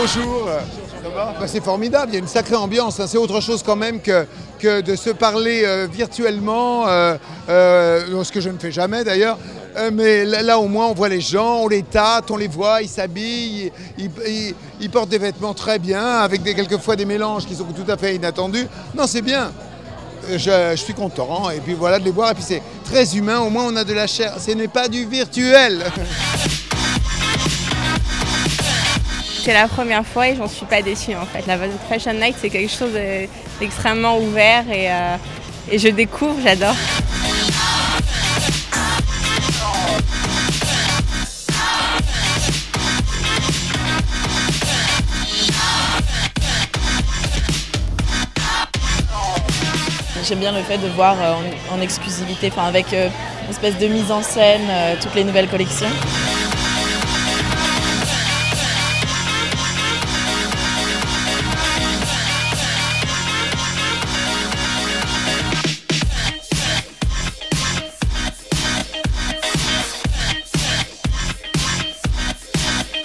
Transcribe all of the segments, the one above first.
Bonjour. Ça va? Bah, c'est formidable, il y a une sacrée ambiance, hein. C'est autre chose quand même que de se parler virtuellement, ce que je ne fais jamais d'ailleurs. Mais là au moins on voit les gens, on les tâte, on les voit, ils s'habillent, ils portent des vêtements très bien, avec quelquefois des mélanges qui sont tout à fait inattendus. Non, c'est bien. Je suis content, et puis voilà de les voir, et puis c'est très humain, au moins on a de la chair, ce n'est pas du virtuel. C'est la première fois et j'en suis pas déçue en fait. La Vogue Fashion Night, c'est quelque chose d'extrêmement ouvert et je découvre, j'adore. J'aime bien le fait de voir en exclusivité, avec une espèce de mise en scène, toutes les nouvelles collections.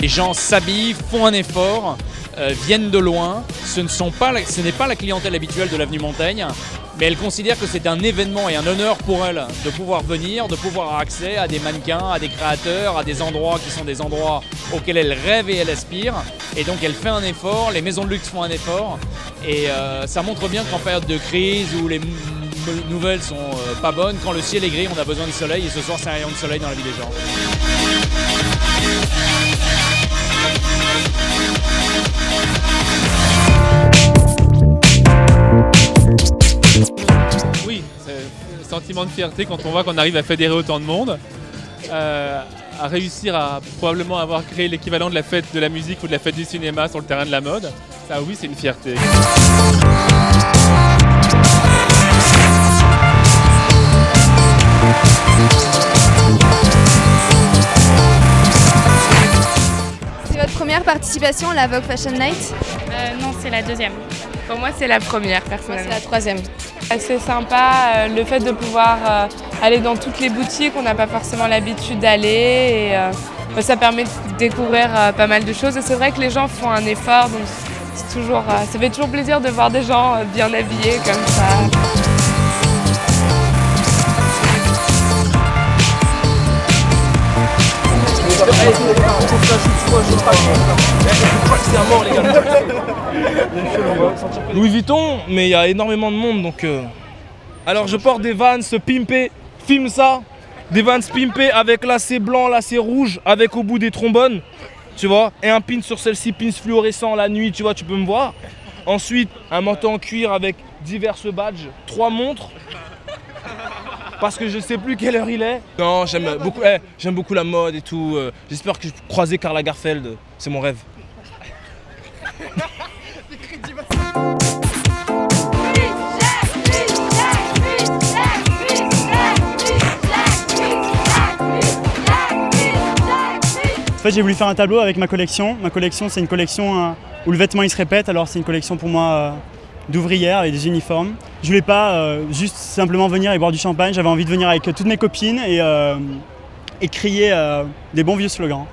Les gens s'habillent, font un effort, viennent de loin. Ce n'est pas la clientèle habituelle de l'avenue Montaigne, mais elle considère que c'est un événement et un honneur pour elle de pouvoir venir, de pouvoir avoir accès à des mannequins, à des créateurs, à des endroits qui sont des endroits auxquels elle rêve et elle aspire. Et donc elle fait un effort, les maisons de luxe font un effort. Et ça montre bien qu'en période de crise où les nouvelles sont pas bonnes, quand le ciel est gris, on a besoin de soleil. Et ce soir, c'est un rayon de soleil dans la vie des gens. Oui, c'est un sentiment de fierté quand on voit qu'on arrive à fédérer autant de monde, à réussir à probablement avoir créé l'équivalent de la fête de la musique ou de la fête du cinéma sur le terrain de la mode. Ça oui, c'est une fierté. C'est votre première participation à la Vogue Fashion Night? Non, c'est la deuxième. Pour moi, c'est la première, personnellement. C'est la troisième. C'est sympa le fait de pouvoir aller dans toutes les boutiques, on n'a pas forcément l'habitude d'aller et ça permet de découvrir pas mal de choses. Et c'est vrai que les gens font un effort, donc ça fait toujours plaisir de voir des gens bien habillés comme ça. Louis Vuitton, mais il y a énormément de monde donc. Alors je porte des Vans pimpés, filme ça, des Vans pimpés avec lacets blancs, lacets rouges, avec au bout des trombones, tu vois, et un pin sur celle-ci, pin fluorescent la nuit, tu vois, tu peux me voir. Ensuite, un manteau en cuir avec diverses badges, 3 montres. Parce que je sais plus quelle heure il est. Non, j'aime beaucoup la mode et tout. J'espère que je vais croiser Karl Lagerfeld. C'est mon rêve. En fait, j'ai voulu faire un tableau avec ma collection. Ma collection, c'est une collection où le vêtement il se répète. Alors, c'est une collection pour moi d'ouvrières et des uniformes. Je voulais pas juste simplement venir et boire du champagne, j'avais envie de venir avec toutes mes copines et crier des bons vieux slogans.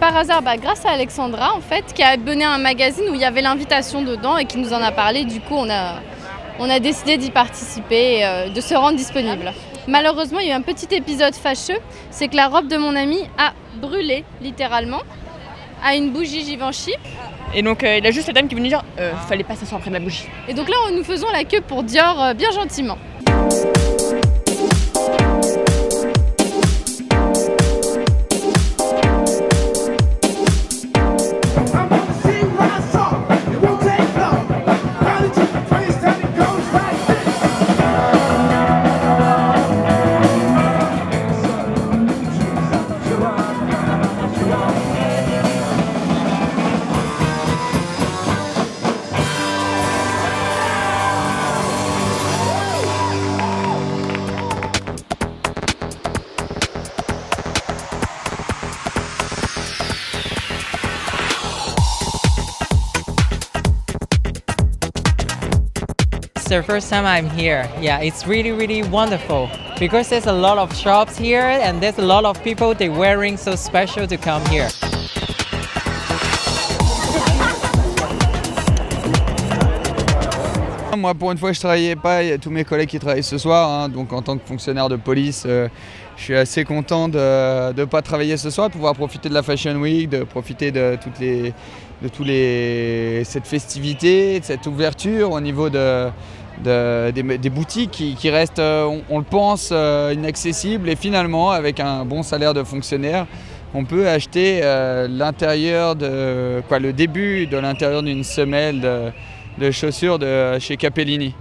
Par hasard, grâce à Alexandra en fait, qui a abonné à un magazine où il y avait l'invitation dedans et qui nous en a parlé. Du coup, on a décidé d'y participer et de se rendre disponible. Malheureusement, il y a eu un petit épisode fâcheux, c'est que la robe de mon ami a brûlé littéralement à une bougie Givenchy. Et donc il a juste la dame qui est venue dire fallait pas s'asseoir près de la bougie. Et donc là, nous faisons la queue pour Dior bien gentiment. the first time I'm here. Yeah, it's really wonderful because there's a lot of shops here and there's a lot of people they're wearing so special to come here. Moi, pour une fois, je travaillais pas. Il y a tous mes collègues qui travaillent ce soir. Hein, donc, en tant que fonctionnaire de police, je suis assez content de ne pas travailler ce soir, de pouvoir profiter de la Fashion Week, de profiter de cette festivité, de cette ouverture au niveau des boutiques qui restent, on le pense, inaccessibles. Et finalement, avec un bon salaire de fonctionnaire, on peut acheter l'intérieur le début de l'intérieur d'une semelle de chaussures de chez Capellini.